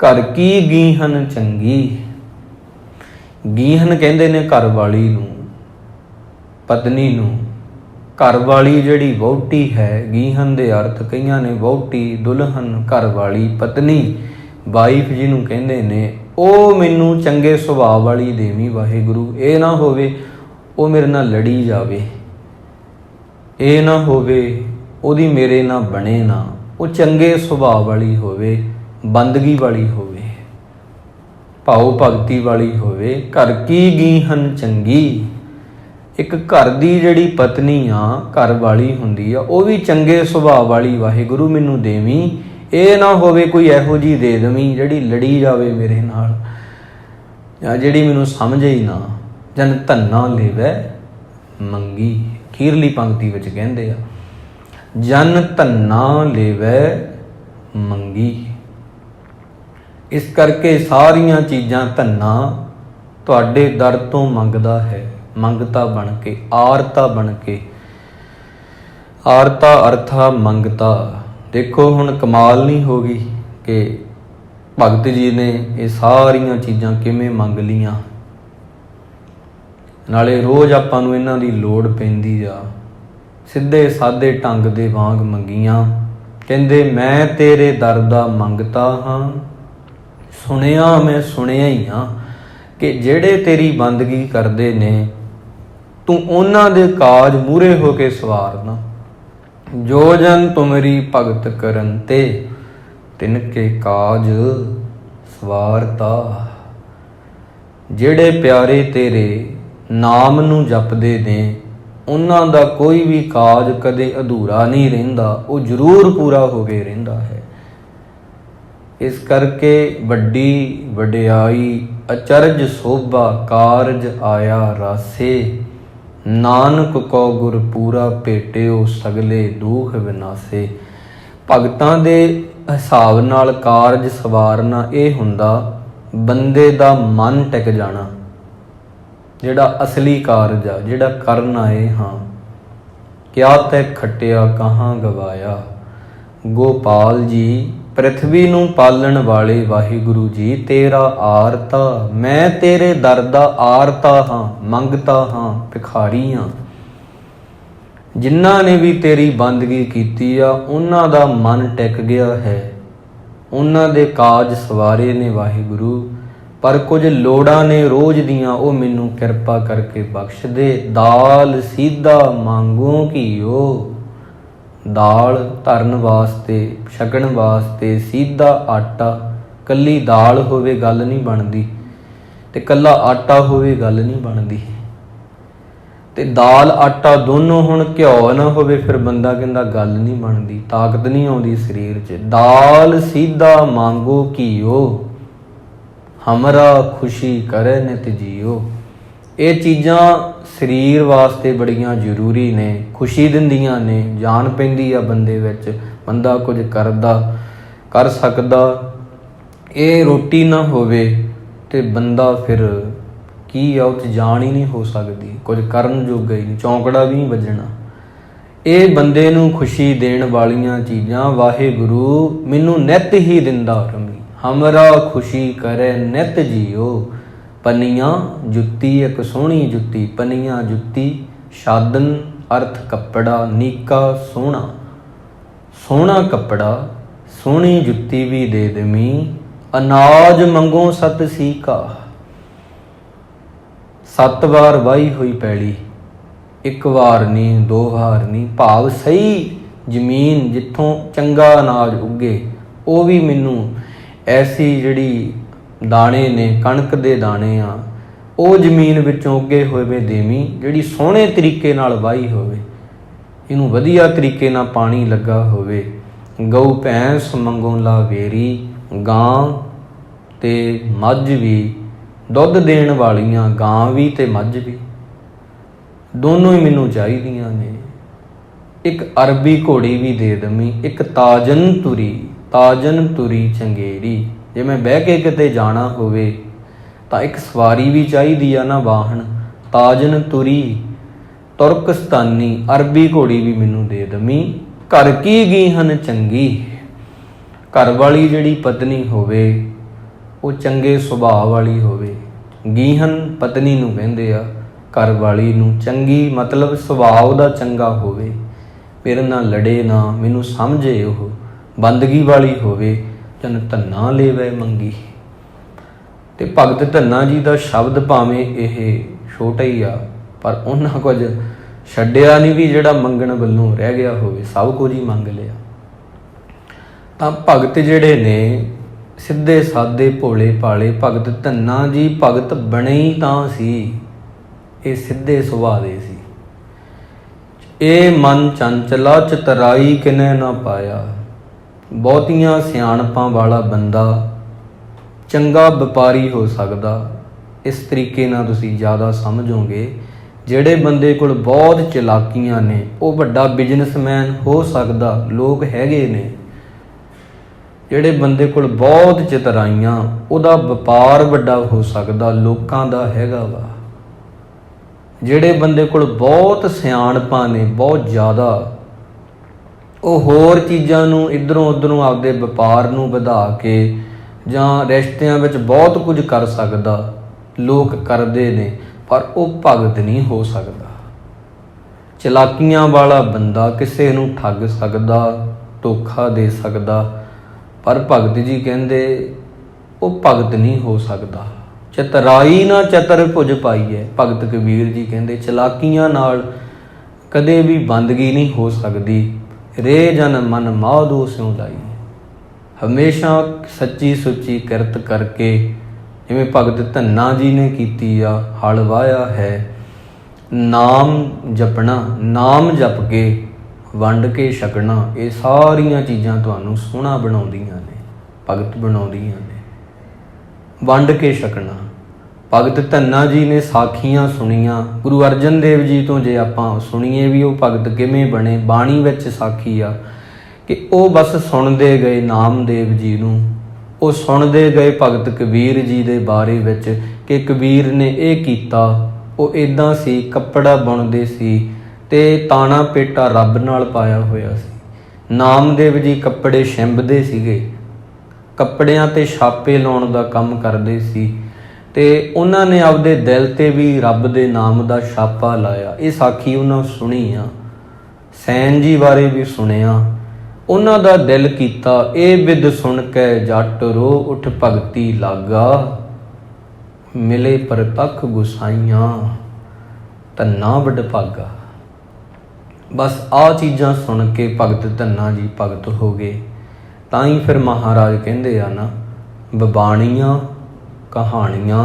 Speaker 1: ਘਰ ਕੀ ਗੀਹਨ ਚੰਗੀ। ਗੀਹਨ ਕਹਿੰਦੇ ਨੇ ਘਰ ਵਾਲੀ ਨੂੰ, ਪਤਨੀ ਨੂੰ। ਘਰ ਵਾਲੀ ਜਿਹੜੀ ਵਹੁਟੀ ਹੈ, ਗੀਹਨ ਦੇ ਅਰਥ ਕਈਆਂ ਨੇ ਵਹੁਟੀ, ਦੁਲਹਨ, ਘਰ ਵਾਲੀ, ਪਤਨੀ, ਵਾਈਫ ਜਿਹਨੂੰ ਕਹਿੰਦੇ ਨੇ, ਉਹ ਮੈਨੂੰ ਚੰਗੇ ਸੁਭਾਅ ਵਾਲੀ ਦੇਵੀਂ ਵਾਹਿਗੁਰੂ। ਇਹ ਨਾ ਹੋਵੇ ਉਹ ਮੇਰੇ ਨਾਲ ਲੜੀ ਜਾਵੇ, ਇਹ ਨਾ ਹੋਵੇ ਉਹਦੀ ਮੇਰੇ ਨਾਲ ਬਣੇ ਨਾ, ਉਹ ਚੰਗੇ ਸੁਭਾਅ ਵਾਲੀ ਹੋਵੇ, ਬੰਦਗੀ ਵਾਲੀ ਹੋਵੇ, ਭਾਉ ਭਗਤੀ ਵਾਲੀ ਹੋਵੇ। ਘਰ ਕੀ ਗੀਹਨ ਚੰਗੀ। ਇੱਕ ਘਰ ਦੀ ਜਿਹੜੀ ਪਤਨੀ ਆ, ਘਰ ਵਾਲੀ ਹੁੰਦੀ ਆ, ਉਹ ਵੀ ਚੰਗੇ ਸੁਭਾਅ ਵਾਲੀ ਵਾਹਿਗੁਰੂ ਮੈਨੂੰ ਦੇਵੀਂ। ਇਹ ਨਾ ਹੋਵੇ ਕੋਈ ਇਹੋ ਜਿਹੀ ਦੇ ਦੇਵੀਂ ਜਿਹੜੀ ਲੜੀ ਜਾਵੇ ਮੇਰੇ ਨਾਲ, ਜਾਂ ਜਿਹੜੀ ਮੈਨੂੰ ਸਮਝੇ ਹੀ ਨਾ। ਜਨ ਧੰਨਾ ਲੇਵੈ ਮੰਗੀ, ਅਖੀਰਲੀ ਪੰਕਤੀ ਵਿੱਚ ਕਹਿੰਦੇ ਆ, ਜਨ ਧੰਨਾ ਲੇਵੈ ਮੰਗੀ। ਇਸ ਕਰਕੇ ਸਾਰੀਆਂ ਚੀਜ਼ਾਂ ਧੰਨਾ ਤੁਹਾਡੇ ਦਰ ਤੋਂ ਮੰਗਦਾ ਹੈ, ਮੰਗਤਾ ਬਣ ਕੇ, ਆਰਤਾ ਬਣ ਕੇ। ਆਰਤਾ ਅਰਥਾ ਮੰਗਤਾ। ਦੇਖੋ ਹੁਣ ਕਮਾਲ ਨਹੀਂ ਹੋ ਗਈ ਕਿ ਭਗਤ ਜੀ ਨੇ ਇਹ ਸਾਰੀਆਂ ਚੀਜ਼ਾਂ ਕਿਵੇਂ ਮੰਗ ਲੀਆਂ। ਨਾਲੇ ਰੋਜ਼ ਆਪਾਂ ਨੂੰ ਇਹਨਾਂ ਦੀ ਲੋੜ ਪੈਂਦੀ ਆ, ਸਿੱਧੇ ਸਾਦੇ ਢੰਗ ਦੇ ਵਾਂਗ ਮੰਗੀਆਂ। ਕਹਿੰਦੇ ਮੈਂ ਤੇਰੇ ਦਰ ਦਾ ਮੰਗਤਾ ਹਾਂ, ਸੁਣਿਆ ਮੈਂ ਸੁਣਿਆ ਹੀ ਹਾਂ ਕਿ ਜਿਹੜੇ ਤੇਰੀ ਬੰਦਗੀ ਕਰਦੇ ਨੇ, ਤੂੰ ਉਹਨਾਂ ਦੇ ਕਾਜ ਮੂਹਰੇ ਹੋ ਕੇ ਸਵਾਰਨਾ। ਜੋ ਜਨ ਤੁਮਰੀ ਭਗਤ ਕਰਨ ਤੇ ਤਿਨ ਕੇ ਕਾਜ ਸਵਾਰਤਾ। ਜਿਹੜੇ ਪਿਆਰੇ ਤੇਰੇ ਨਾਮ ਨੂੰ ਜਪਦੇ ਨੇ, ਉਹਨਾਂ ਦਾ ਕੋਈ ਵੀ ਕਾਜ ਕਦੇ ਅਧੂਰਾ ਨਹੀਂ ਰਹਿੰਦਾ, ਉਹ ਜ਼ਰੂਰ ਪੂਰਾ ਹੋ ਕੇ ਰਹਿੰਦਾ ਹੈ। ਇਸ ਕਰਕੇ ਵੱਡੀ ਵਡਿਆਈ ਅਚਰਜ ਸੋਭਾ ਕਾਰਜ ਆਇਆ ਰਾਸੇ। ਨਾਨਕ ਕੋ ਗੁਰ ਪੂਰਾ ਭੇਟਿਓ ਸਗਲੇ ਦੁਖ ਵਿਨਾਸੇ। ਭਗਤਾਂ ਦੇ ਹਿਸਾਬ ਨਾਲ ਕਾਰਜ ਸਵਾਰਨਾ ਇਹ ਹੁੰਦਾ ਬੰਦੇ ਦਾ ਮਨ ਟਿਕ ਜਾਣਾ, ਜਿਹੜਾ ਅਸਲੀ ਕਾਰਜ ਆ, ਜਿਹੜਾ ਕਰਨ ਆਏ ਹਾਂ। ਕਿਆ ਤੈ ਖਟਿਆ ਕਹਾਂ ਗਵਾਇਆ। ਗੋਪਾਲ ਜੀ, ਪ੍ਰਿਥਵੀ ਨੂੰ ਪਾਲਣ ਵਾਲੇ ਵਾਹਿਗੁਰੂ ਜੀ, ਤੇਰਾ ਆਰਤਾ, ਮੈਂ ਤੇਰੇ ਦਰ ਦਾ ਆਰਤਾ ਹਾਂ, ਮੰਗਤਾ ਹਾਂ, ਭਿਖਾਰੀ ਹਾਂ। ਜਿਨ੍ਹਾਂ ਨੇ ਵੀ ਤੇਰੀ ਬੰਦਗੀ ਕੀਤੀ ਆ, ਉਹਨਾਂ ਦਾ ਮਨ ਟਿਕ ਗਿਆ ਹੈ, ਉਹਨਾਂ ਦੇ ਕਾਜ ਸਵਾਰੇ ਨੇ ਵਾਹਿਗੁਰੂ। ਪਰ ਕੁਝ ਲੋੜਾਂ ਨੇ ਰੋਜ਼ ਦੀਆਂ, ਉਹ ਮੈਨੂੰ ਕਿਰਪਾ ਕਰਕੇ ਬਖਸ਼ ਦੇ। ਦਾਲ ਸੀਧਾ ਮੰਗੂ ਘੀਓ। ਦਾਲ ਧਰਨ ਵਾਸਤੇ, ਛਕਣ ਵਾਸਤੇ ਸੀਧਾ ਆਟਾ। ਕੱਲੀ ਦਾਲ ਹੋਵੇ ਗੱਲ ਨਹੀਂ ਬਣਦੀ, ਤੇ ਕੱਲਾ ਆਟਾ ਹੋਵੇ ਗੱਲ ਨਹੀਂ ਬਣਦੀ। ਤੇ ਦਾਲ ਆਟਾ ਦੋਨੋਂ ਹੁਣ ਘਿਓ ਨਾ ਹੋਵੇ ਫਿਰ ਬੰਦਾ ਕਹਿੰਦਾ ਗੱਲ ਨਹੀਂ ਬਣਦੀ, ਤਾਕਤ ਨਹੀਂ ਆਉਂਦੀ ਸਰੀਰ 'ਚ। ਦਾਲ ਸੀਧਾ ਮੰਗੋ ਘੀਓ, ਹਮਰਾ ਖੁਸ਼ੀ ਕਰੇ ਨਿਤ ਜੀਓ। ਇਹ ਚੀਜ਼ਾਂ ਸਰੀਰ ਵਾਸਤੇ ਬੜੀਆਂ ਜ਼ਰੂਰੀ ਨੇ, ਖੁਸ਼ੀ ਦਿੰਦੀਆਂ ਨੇ, ਜਾਨ ਪੈਂਦੀ ਆ ਬੰਦੇ ਵਿੱਚ, ਬੰਦਾ ਕੁਝ ਕਰ ਸਕਦਾ। ਇਹ ਰੋਟੀ ਨਾ ਹੋਵੇ ਤੇ ਬੰਦਾ ਫਿਰ ਕੀ ਆ, ਉਹ 'ਚ ਜਾਨ ਹੀ ਨਹੀਂ ਹੋ ਸਕਦੀ, ਕੁਝ ਕਰਨ ਜੋਗਾ ਹੀ ਨਹੀਂ, ਚੌਂਕੜਾ ਵੀ ਨਹੀਂ ਵੱਜਣਾ। ਇਹ ਬੰਦੇ ਨੂੰ ਖੁਸ਼ੀ ਦੇਣ ਵਾਲੀਆਂ ਚੀਜ਼ਾਂ ਵਾਹਿਗੁਰੂ ਮੈਨੂੰ ਨਿੱਤ ਹੀ ਦਿੰਦਾ ਰਮੀ, ਹਮਰਾ ਖੁਸ਼ੀ ਕਰੇ ਨਿੱਤ ਜੀਓ। ਪਨੀਆਂ ਜੁੱਤੀ, ਇੱਕ ਸੋਹਣੀ ਜੁੱਤੀ, ਪਨੀਆਂ ਜੁੱਤੀ, ਸ਼ਾਦਨ ਅਰਥ ਕੱਪੜਾ, ਨੀਕਾ ਸੋਹਣਾ, ਸੋਹਣਾ ਕੱਪੜਾ, ਸੋਹਣੀ ਜੁੱਤੀ ਵੀ ਦੇ ਦੇਵੀਂ। ਅਨਾਜ ਮੰਗੋ ਸਤ ਸੀਕਾ, 7 ਵਾਰ ਵਾਹੀ ਹੋਈ ਪੈਲੀ, 1 ਵਾਰ ਨਹੀਂ, 2 ਵਾਰ ਨਹੀਂ, ਭਾਵ ਸਹੀ ਜ਼ਮੀਨ ਜਿੱਥੋਂ ਚੰਗਾ ਅਨਾਜ ਉੱਗੇ, ਉਹ ਵੀ ਮੈਨੂੰ ਐਸੀ ਜਿਹੜੀ ਦਾਣੇ ਨੇ, ਕਣਕ ਦੇ ਦਾਣੇ ਆ, ਉਹ ਜ਼ਮੀਨ ਵਿੱਚੋਂ ਉੱਗੇ ਹੋਏ ਦੇਵੀਂ, ਜਿਹੜੀ ਸੋਹਣੇ ਤਰੀਕੇ ਨਾਲ ਵਾਹੀ ਹੋਵੇ, ਇਹਨੂੰ ਵਧੀਆ ਤਰੀਕੇ ਨਾਲ ਪਾਣੀ ਲੱਗਾ ਹੋਵੇ। ਗਊ ਭੈਂਸ ਮੰਗੋ ਲਾਵੇਰੀ, ਗਾਂ ਤੇ ਮੱਝ ਵੀ, ਦੁੱਧ ਦੇਣ ਵਾਲੀਆਂ, ਗਾਂ ਵੀ ਤੇ ਮੱਝ ਵੀ, ਦੋਨੋਂ ਹੀ ਮੈਨੂੰ ਚਾਹੀਦੀਆਂ ਨੇ। ਇੱਕ ਅਰਬੀ ਘੋੜੀ ਵੀ ਦੇ ਦਮੀ, ਇੱਕ ਤਾਜਨ ਤੁਰੀ ਚੰਗੇਰੀ। ਜੇ ਮੈਂ ਬਹਿ ਕੇ ਕਿਤੇ ਜਾਣਾ ਹੋਵੇ ਤਾਂ ਇੱਕ ਸਵਾਰੀ ਵੀ ਚਾਹੀਦੀ ਆ ਨਾ, ਵਾਹਨ। ਤਾਜਨ ਤੁਰੀ ਤੁਰਕਸਤਾਨੀ, ਅਰਬੀ ਘੋੜੀ ਵੀ ਮੈਨੂੰ ਦੇ ਦਮੀ। ਘਰ ਕੀ ਗੀਹਨ ਚੰਗੀ, ਘਰ ਵਾਲੀ ਜਿਹੜੀ ਪਤਨੀ ਹੋਵੇ ਉਹ ਚੰਗੇ ਸੁਭਾਅ ਵਾਲੀ ਹੋਵੇ। ਗੀਹਨ ਪਤਨੀ ਨੂੰ ਕਹਿੰਦੇ ਆ, ਘਰ ਵਾਲੀ ਨੂੰ। ਚੰਗੀ ਮਤਲਬ ਸੁਭਾਅ ਉਹਦਾ ਚੰਗਾ ਹੋਵੇ, ਮੇਰੇ ਨਾਲ ਲੜੇ ਨਾ, ਮੈਨੂੰ ਸਮਝੇ, ਉਹ ਬੰਦਗੀ ਵਾਲੀ ਹੋਵੇ। ਜਨ ਧੰਨਾ ਲੇਵੈ ਮੰਗੀ। ਤੇ ਭਗਤ ਧੰਨਾ ਜੀ ਦਾ ਸ਼ਬਦ ਭਾਵੇਂ ਇਹ ਛੋਟਾ ਹੀ ਆ, ਪਰ ਉਹਨਾਂ ਕੁਝ ਛੱਡਿਆ ਨਹੀਂ ਵੀ ਜਿਹੜਾ ਮੰਗਣ ਵੱਲੋਂ ਰਹਿ ਗਿਆ ਹੋਵੇ, ਸਭ ਕੁਝ ਹੀ ਮੰਗ ਲਿਆ। ਤਾਂ ਭਗਤ ਜਿਹੜੇ ਨੇ ਸਿੱਧੇ ਸਾਦੇ ਭੋਲੇ ਭਾਲੇ, ਭਗਤ ਧੰਨਾ ਜੀ ਭਗਤ ਬਣੇ ਹੀ ਤਾਂ ਸੀ, ਇਹ ਸਿੱਧੇ ਸੁਭਾਅ ਦੇ ਸੀ। ਇਹ ਮਨ ਚੰਚਲਾ ਚਤਰਾਈ ਕਿਨੇ ਨਾ ਪਾਇਆ। ਬਹੁਤੀਆਂ ਸਿਆਣਪਾਂ ਵਾਲਾ ਬੰਦਾ ਚੰਗਾ ਵਪਾਰੀ ਹੋ ਸਕਦਾ, ਇਸ ਤਰੀਕੇ ਨਾਲ ਤੁਸੀਂ ਜ਼ਿਆਦਾ ਸਮਝੋਗੇ। ਜਿਹੜੇ ਬੰਦੇ ਕੋਲ ਬਹੁਤ ਚਲਾਕੀਆਂ ਨੇ ਉਹ ਵੱਡਾ ਬਿਜ਼ਨਸਮੈਨ ਹੋ ਸਕਦਾ, ਲੋਕ ਹੈਗੇ ਨੇ। ਜਿਹੜੇ ਬੰਦੇ ਕੋਲ ਬਹੁਤ ਚਤਰਾਈਆਂ, ਉਹਦਾ ਵਪਾਰ ਵੱਡਾ ਹੋ ਸਕਦਾ, ਲੋਕਾਂ ਦਾ ਹੈਗਾ ਵਾ। ਜਿਹੜੇ ਬੰਦੇ ਕੋਲ ਬਹੁਤ ਸਿਆਣਪਾਂ ਨੇ, ਬਹੁਤ ਜ਼ਿਆਦਾ, ਉਹ ਹੋਰ ਚੀਜ਼ਾਂ ਨੂੰ ਇੱਧਰੋਂ ਉੱਧਰੋਂ ਆਪਦੇ ਵਪਾਰ ਨੂੰ ਵਧਾ ਕੇ ਜਾਂ ਰਿਸ਼ਤਿਆਂ ਵਿੱਚ ਬਹੁਤ ਕੁਝ ਕਰ ਸਕਦਾ, ਲੋਕ ਕਰਦੇ ਨੇ, ਪਰ ਉਹ ਭਗਤ ਨਹੀਂ ਹੋ ਸਕਦਾ। ਚਲਾਕੀਆਂ ਵਾਲਾ ਬੰਦਾ ਕਿਸੇ ਨੂੰ ਠੱਗ ਸਕਦਾ, ਧੋਖਾ ਦੇ ਸਕਦਾ, ਪਰ ਭਗਤ ਜੀ ਕਹਿੰਦੇ ਉਹ ਭਗਤ ਨਹੀਂ ਹੋ ਸਕਦਾ। ਚਤਰਾਈ ਨਾ ਚਤਰ ਭੁਜ ਪਾਈਏ, ਭਗਤ ਕਬੀਰ ਜੀ ਕਹਿੰਦੇ ਚਲਾਕੀਆਂ ਨਾਲ ਕਦੇ ਵੀ ਬੰਦਗੀ ਨਹੀਂ ਹੋ ਸਕਦੀ। ਰੇ ਜਨ ਮਨ ਮਾਧੋ ਸਿਉ ਲਾਈ, ਹਮੇਸ਼ਾ ਸੱਚੀ ਸੁੱਚੀ ਕਿਰਤ ਕਰਕੇ, ਜਿਵੇਂ ਭਗਤ ਧੰਨਾ ਜੀ ਨੇ ਕੀਤੀ ਆ, ਹਲ ਵਾਹਿਆ ਹੈ। ਨਾਮ ਜਪਣਾ, ਨਾਮ ਜਪ ਕੇ ਵੰਡ ਕੇ ਛਕਣਾ, ਇਹ ਸਾਰੀਆਂ ਚੀਜ਼ਾਂ ਤੁਹਾਨੂੰ ਸੋਹਣਾ ਬਣਾਉਂਦੀਆਂ ਨੇ, ਭਗਤ ਬਣਾਉਂਦੀਆਂ ਨੇ। ਵੰਡ ਕੇ ਛਕਣਾ, ਭਗਤ ਧੰਨਾ ਜੀ ਨੇ ਸਾਖੀਆਂ ਸੁਣੀਆਂ, ਗੁਰੂ ਅਰਜਨ ਦੇਵ ਜੀ ਤੋਂ ਜੇ ਆਪਾਂ ਸੁਣੀਏ ਵੀ ਉਹ ਭਗਤ ਕਿਵੇਂ ਬਣੇ, ਬਾਣੀ ਵਿੱਚ ਸਾਖੀ ਆ ਕਿ ਉਹ ਬਸ ਸੁਣਦੇ ਗਏ ਨਾਮਦੇਵ ਜੀ ਨੂੰ, ਉਹ ਸੁਣਦੇ ਗਏ ਭਗਤ ਕਬੀਰ ਜੀ ਦੇ ਬਾਰੇ ਵਿੱਚ ਕਿ ਕਬੀਰ ਨੇ ਇਹ ਕੀਤਾ। ਉਹ ਇੱਦਾਂ ਸੀ, ਕੱਪੜਾ ਬੁਣਦੇ ਸੀ ਤੇ ਤਾਣਾ ਪੇਟਾ ਰੱਬ ਨਾਲ ਪਾਇਆ ਹੋਇਆ ਸੀ। ਨਾਮਦੇਵ ਜੀ ਕੱਪੜੇ ਛਿੰਬਦੇ ਸੀਗੇ, ਕੱਪੜਿਆਂ ਤੇ ਛਾਪੇ ਲਾਉਣ ਦਾ ਕੰਮ ਕਰਦੇ ਸੀ ਤੇ ਉਹਨਾਂ ਨੇ ਆਪਦੇ ਦਿਲ ਤੇ ਵੀ ਰੱਬ ਦੇ ਨਾਮ ਦਾ ਛਾਪਾ ਲਾਇਆ। ਇਹ ਸਾਖੀ ਉਹਨਾਂ ਸੁਣੀ ਆ। ਸੈਨ ਜੀ ਬਾਰੇ ਵੀ ਸੁਣਿਆ, ਉਹਨਾਂ ਦਾ ਦਿਲ ਕੀਤਾ, ਇਹ ਬਿਦ ਸੁਣ ਕੇ ਜੱਟ ਰੋ ਉੱਠ ਭਗਤੀ ਲਾਗਾ, ਮਿਲੇ ਪਰਤਖ ਗੁਸਾਈਆਂ ਧੰਨਾ ਵਡ ਭਾਗਾ। ਬਸ ਆਹ ਚੀਜ਼ਾਂ ਸੁਣ ਕੇ ਭਗਤ ਧੰਨਾ ਜੀ ਭਗਤ ਹੋ ਗਏ। ਤਾਂ ਹੀ ਫਿਰ ਮਹਾਰਾਜ ਕਹਿੰਦੇ ਆ ਨਾ, ਬਬਾਣੀਆਂ ਕਹਾਣੀਆਂ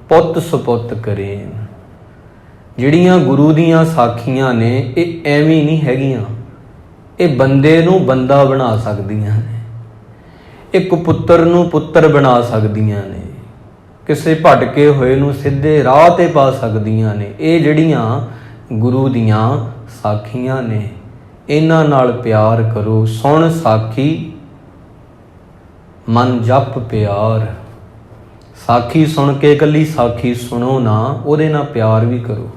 Speaker 1: ਪੁੱਤ ਸੁਪੁੱਤ ਕਰੇਨ। ਜਿਹੜੀਆਂ ਗੁਰੂ ਦੀਆਂ ਸਾਖੀਆਂ ਨੇ ਇਹ ਐਵੇਂ ਨਹੀਂ ਹੈਗੀਆਂ, ਇਹ ਬੰਦੇ ਨੂੰ ਬੰਦਾ ਬਣਾ ਸਕਦੀਆਂ ਨੇ, ਇੱਕ ਪੁੱਤਰ ਨੂੰ ਪੁੱਤਰ ਬਣਾ ਸਕਦੀਆਂ ਨੇ, ਕਿਸੇ ਭਟਕੇ ਹੋਏ ਨੂੰ ਸਿੱਧੇ ਰਾਹ ਤੇ ਪਾ ਸਕਦੀਆਂ ਨੇ। ਇਹ ਜਿਹੜੀਆਂ ਗੁਰੂ ਦੀਆਂ ਸਾਖੀਆਂ ਨੇ, ਇਹਨਾਂ ਨਾਲ ਪਿਆਰ ਕਰੋ। ਸੁਣ ਸਾਖੀ ਮਨ ਜਪ ਪਿਆਰ। ਸਾਖੀ ਸੁਣ ਕੇ ਇਕੱਲੀ ਸਾਖੀ ਸੁਣੋ ਨਾ, ਉਹਦੇ ਨਾਲ ਪਿਆਰ ਵੀ ਕਰੋ।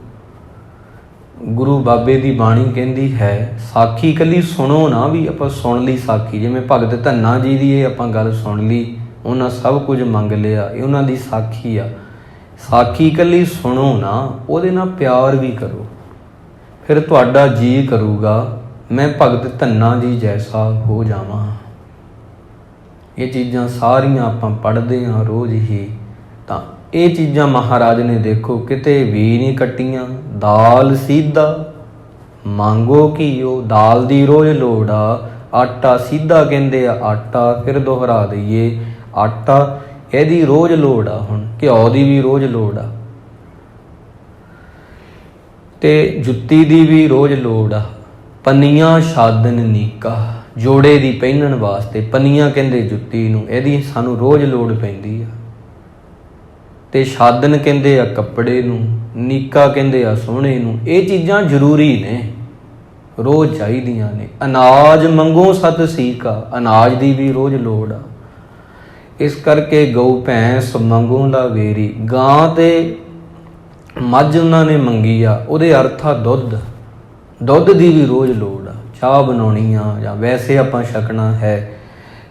Speaker 1: ਗੁਰੂ ਬਾਬੇ ਦੀ ਬਾਣੀ ਕਹਿੰਦੀ ਹੈ ਸਾਖੀ ਇਕੱਲੀ ਸੁਣੋ ਨਾ, ਵੀ ਆਪਾਂ ਸੁਣ ਲਈ ਸਾਖੀ, ਜਿਵੇਂ ਭਗਤ ਧੰਨਾ ਜੀ ਦੀ ਇਹ ਆਪਾਂ ਗੱਲ ਸੁਣ ਲਈ, ਉਹਨਾਂ ਸਭ ਕੁਝ ਮੰਗ ਲਿਆ, ਇਹ ਉਹਨਾਂ ਦੀ ਸਾਖੀ ਆ। ਸਾਖੀ ਇਕੱਲੀ ਸੁਣੋ ਨਾ, ਉਹਦੇ ਨਾਲ ਪਿਆਰ ਵੀ ਕਰੋ। ਫਿਰ ਤੁਹਾਡਾ ਜੀ ਕਰੂਗਾ ਮੈਂ ਭਗਤ ਧੰਨਾ ਜੀ ਜੈਸਾ ਹੋ ਜਾਵਾਂ। ਇਹ ਚੀਜ਼ਾਂ ਸਾਰੀਆਂ ਆਪਾਂ ਪੜ੍ਹਦੇ ਹਾਂ ਰੋਜ਼ ਹੀ, ਤਾਂ ਇਹ ਚੀਜ਼ਾਂ ਮਹਾਰਾਜ ਨੇ ਦੇਖੋ ਕਿਤੇ ਵੀ ਨਹੀਂ ਕੱਟੀਆਂ। ਦਾਲ ਸੀਧਾ ਮੰਗੋ ਘੀਓ, ਦਾਲ ਦੀ ਰੋਜ਼ ਲੋੜ ਆ। ਆਟਾ ਸੀਧਾ ਕਹਿੰਦੇ ਆ ਆਟਾ, ਫਿਰ ਦੁਹਰਾ ਦਈਏ ਆਟਾ, ਇਹਦੀ ਰੋਜ਼ ਲੋੜ ਆ। ਹੁਣ ਘਿਓ ਦੀ ਵੀ ਰੋਜ਼ ਲੋੜ ਆ, ਤੇ ਜੁੱਤੀ ਦੀ ਵੀ ਰੋਜ਼ ਲੋੜ ਆ। ਪੰਨੀਆਂ ਛਾਦਨ ਨੀਕਾ, ਜੋੜੇ ਦੀ ਪਹਿਨਣ ਵਾਸਤੇ ਪੰਨੀਆਂ ਕਹਿੰਦੇ ਜੁੱਤੀ ਨੂੰ, ਇਹਦੀ ਸਾਨੂੰ ਰੋਜ਼ ਲੋੜ ਪੈਂਦੀ ਆ। ਤੇ ਛਾਦਨ ਕਹਿੰਦੇ ਆ ਕੱਪੜੇ ਨੂੰ, ਨੀਕਾ ਕਹਿੰਦੇ ਆ ਸੋਹਣੇ ਨੂੰ। ਇਹ ਚੀਜ਼ਾਂ ਜ਼ਰੂਰੀ ਨੇ, ਰੋਜ਼ ਚਾਹੀਦੀਆਂ ਨੇ। ਅਨਾਜ ਮੰਗੋ ਸਤ ਸੀਕਾ, ਅਨਾਜ ਦੀ ਵੀ ਰੋਜ਼ ਲੋੜ ਆ। ਇਸ ਕਰਕੇ ਗਊ ਭੈਂਸ ਮੰਗੋ ਲਾਵੇਰੀ, ਗਾਂ ਤੇ ਮੱਝ ਉਹਨਾਂ ਨੇ ਮੰਗੀ ਆ, ਉਹਦੇ ਅਰਥ ਆ ਦੁੱਧ। ਦੁੱਧ ਦੀ ਵੀ ਰੋਜ਼ ਲੋੜ ਆ। ਚਾਹ ਬਣਾਉਣੀ ਆ ਜਾਂ ਵੈਸੇ ਆਪਾਂ ਛਕਣਾ ਹੈ।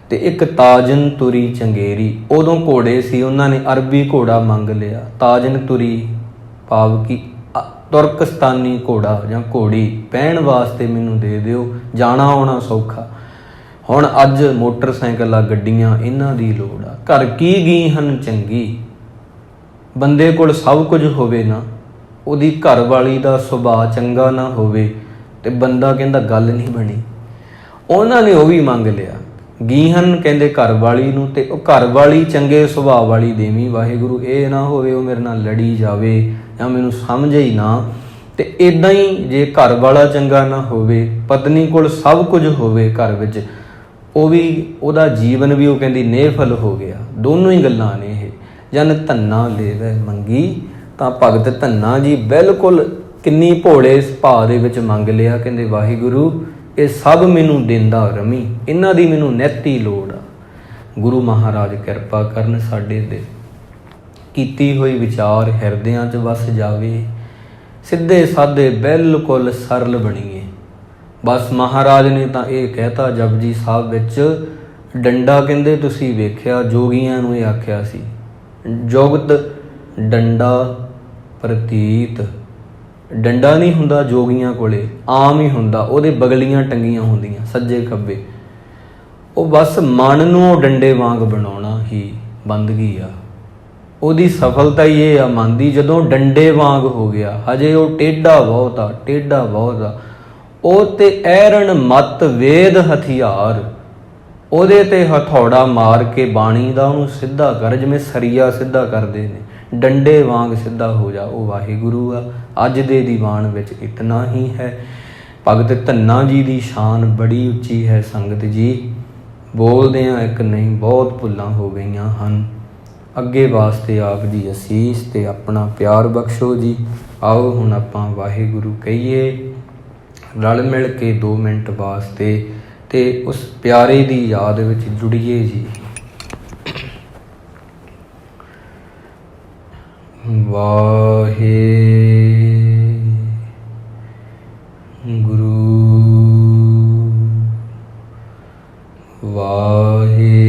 Speaker 1: ਤੇ ਇੱਕ ਤਾਜਨ ਤੁਰੀ ਚੰਗੇਰੀ, ਉਦੋਂ ਘੋੜੇ ਸੀ, ਉਹਨਾਂ ਨੇ ਅਰਬੀ ਘੋੜਾ ਮੰਗ ਲਿਆ। ਤਾਜਨ ਤੁਰੀ ਭਾਵ ਕਿ ਤੁਰਕਸਤਾਨੀ ਘੋੜਾ ਜਾਂ ਘੋੜੀ ਪਹਿਣ ਵਾਸਤੇ ਮੈਨੂੰ ਦੇ ਦਿਓ, ਜਾਣਾ ਆਉਣਾ ਸੌਖਾ। ਹੁਣ ਅੱਜ ਮੋਟਰਸਾਈਕਲਾਂ ਗੱਡੀਆਂ ਇਹਨਾਂ ਦੀ ਲੋੜ ਆ। ਘਰ ਕੀ ਗਈ ਹਨ ਚੰਗੀ, ਬੰਦੇ ਕੋਲ ਸਭ ਕੁਝ ਹੋਵੇ ਨਾ, ਉਹਦੀ ਘਰ ਵਾਲੀ ਦਾ ਸੁਭਾਅ ਚੰਗਾ ਨਾ ਹੋਵੇ ਤੇ ਬੰਦਾ ਕਹਿੰਦਾ ਗੱਲ ਨਹੀਂ ਬਣੀ। ਉਹਨਾਂ ਨੇ ਉਹ ਵੀ ਮੰਗ ਲਿਆ। ਗੀਹਨ ਕਹਿੰਦੇ ਘਰ ਵਾਲੀ ਨੂੰ, ਤੇ ਉਹ ਘਰ ਵਾਲੀ ਚੰਗੇ ਸੁਭਾਅ ਵਾਲੀ ਦੇਵੀਂ ਵਾਹਿਗੁਰੂ, ਇਹ ਨਾ ਹੋਵੇ ਉਹ ਮੇਰੇ ਨਾਲ ਲੜੀ ਜਾਵੇ ਜਾਂ ਮੈਨੂੰ ਸਮਝੇ ਹੀ ਨਾ। ਤੇ ਇੱਦਾਂ ਹੀ ਜੇ ਘਰ ਵਾਲਾ ਚੰਗਾ ਨਾ ਹੋਵੇ, ਪਤਨੀ ਕੋਲ ਸਭ ਕੁਝ ਹੋਵੇ ਘਰ ਵਿੱਚ, ਉਹ ਵੀ ਉਹਦਾ ਜੀਵਨ ਵੀ ਉਹ ਕਹਿੰਦੀ ਨੇਫਲ ਹੋ ਗਿਆ। ਦੋਨੋਂ ਹੀ ਗੱਲਾਂ ਨੇ ਇਹ। ਜਨ ਧੰਨਾ ਲੈਵੇ ਮੰਗੀ, ਤਾਂ ਭਗਤ ਧੰਨਾ ਜੀ ਬਿਲਕੁਲ ਕਿੰਨੀ ਭੋਲੇ ਸੁਭਾਅ ਦੇ ਵਿੱਚ ਮੰਗ ਲਿਆ। ਕਹਿੰਦੇ ਵਾਹਿਗੁਰੂ ਇਹ ਸਭ ਮੈਨੂੰ ਦਿੰਦਾ ਰਮੀ, ਇਹਨਾਂ ਦੀ ਮੈਨੂੰ ਨਿੱਤੀ ਲੋੜ ਆ। ਗੁਰੂ ਮਹਾਰਾਜ ਕਿਰਪਾ ਕਰਨ ਸਾਡੇ ਤੇ, ਕੀਤੀ ਹੋਈ ਵਿਚਾਰ ਹਿਰਦਿਆਂ 'ਚ ਵਸ ਜਾਵੇ, ਸਿੱਧੇ ਸਾਦੇ ਬਿਲਕੁਲ ਸਰਲ ਬਣੀਏ। ਬਸ ਮਹਾਰਾਜ ਨੇ ਤਾਂ ਇਹ ਕਹਿਤਾ ਜਪਜੀ ਸਾਹਿਬ ਵਿੱਚ, ਡੰਡਾ ਕਹਿੰਦੇ ਤੁਸੀਂ ਵੇਖਿਆ, ਜੋਗੀਆਂ ਨੂੰ ਇਹ ਆਖਿਆ ਸੀ, ਜੁਗਤ ਡੰਡਾ ਪ੍ਰਤੀਤ। ਡੰਡਾ ਨਹੀਂ ਹੁੰਦਾ ਜੋਗੀਆਂ ਕੋਲੇ, ਆਮ ਹੀ ਹੁੰਦਾ, ਉਹਦੇ ਬਗਲੀਆਂ ਟੰਗੀਆਂ ਹੁੰਦੀਆਂ ਸੱਜੇ ਖੱਬੇ। ਉਹ ਬਸ ਮਨ ਨੂੰ ਉਹ ਡੰਡੇ ਵਾਂਗ ਬਣਾਉਣਾ ਹੀ ਬੰਦਗੀ ਆ। ਉਹਦੀ ਸਫਲਤਾ ਹੀ ਇਹ ਆ ਮਨ ਦੀ, ਜਦੋਂ ਡੰਡੇ ਵਾਂਗ ਹੋ ਗਿਆ। ਹਜੇ ਉਹ ਟੇਢਾ ਬਹੁਤ ਆ, ਟੇਢਾ ਬਹੁਤ ਆ। ਉਹ ਤੇ ਐਰਨ ਮਤ ਵੇਦ ਹਥਿਆਰ, ਉਹਦੇ ਤੇ ਹਥੌੜਾ ਮਾਰ ਕੇ ਬਾਣੀ ਦਾ ਉਹਨੂੰ ਸਿੱਧਾ ਕਰ, ਜਿਵੇਂ ਸਰੀਆ ਸਿੱਧਾ ਕਰਦੇ ਨੇ, ਡੰਡੇ ਵਾਂਗ ਸਿੱਧਾ ਹੋ ਜਾ। ਉਹ ਵਾਹਿਗੁਰੂ ਆ। ਅੱਜ ਦੇ ਦੀਵਾਨ ਵਿੱਚ ਇਤਨਾ ਹੀ ਹੈ। ਭਗਤ ਧੰਨਾ ਜੀ ਦੀ ਸ਼ਾਨ ਬੜੀ ਉੱਚੀ ਹੈ ਸੰਗਤ ਜੀ। ਬੋਲਦੇ ਹਾਂ ਇੱਕ ਨਹੀਂ, ਬਹੁਤ ਭੁੱਲਾਂ ਹੋ ਗਈਆਂ ਹਨ। ਅੱਗੇ ਵਾਸਤੇ ਆਪ ਦੀ ਅਸੀਸ ਤੇ ਆਪਣਾ ਪਿਆਰ ਬਖਸ਼ੋ ਜੀ। ਆਓ ਹੁਣ ਆਪਾਂ ਵਾਹਿਗੁਰੂ ਕਹੀਏ ਰਲ ਮਿਲ ਕੇ 2 ਮਿੰਟ ਵਾਸਤੇ, ਤੇ ਉਸ ਪਿਆਰੇ ਦੀ ਯਾਦ ਵਿੱਚ ਜੁੜੀਏ ਜੀ। ਵਾਹਿਗੁਰੂ ਵਾਹਿਗੁਰੂ।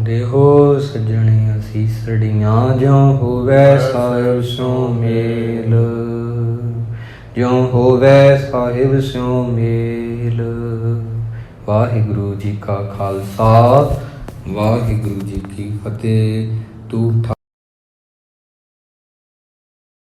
Speaker 1: ਦੇਹੋ ਸੱਜਣੇ ਅਸੀਸੜੀਆਂ, ਜਿਉ ਹੋਵੈ ਸਾਹਿਬ ਸਿਉ ਮੇਲ, ਜਿਉ ਹੋਵੈ ਸਾਹਿਬ ਸਿਉ ਮੇਲ। ਵਾਹਿਗੁਰੂ ਜੀ ਕਾ ਖਾਲਸਾ, ਵਾਹਿਗੁਰੂ ਜੀ ਕੀ ਫਤਿਹ। ਤੂੰ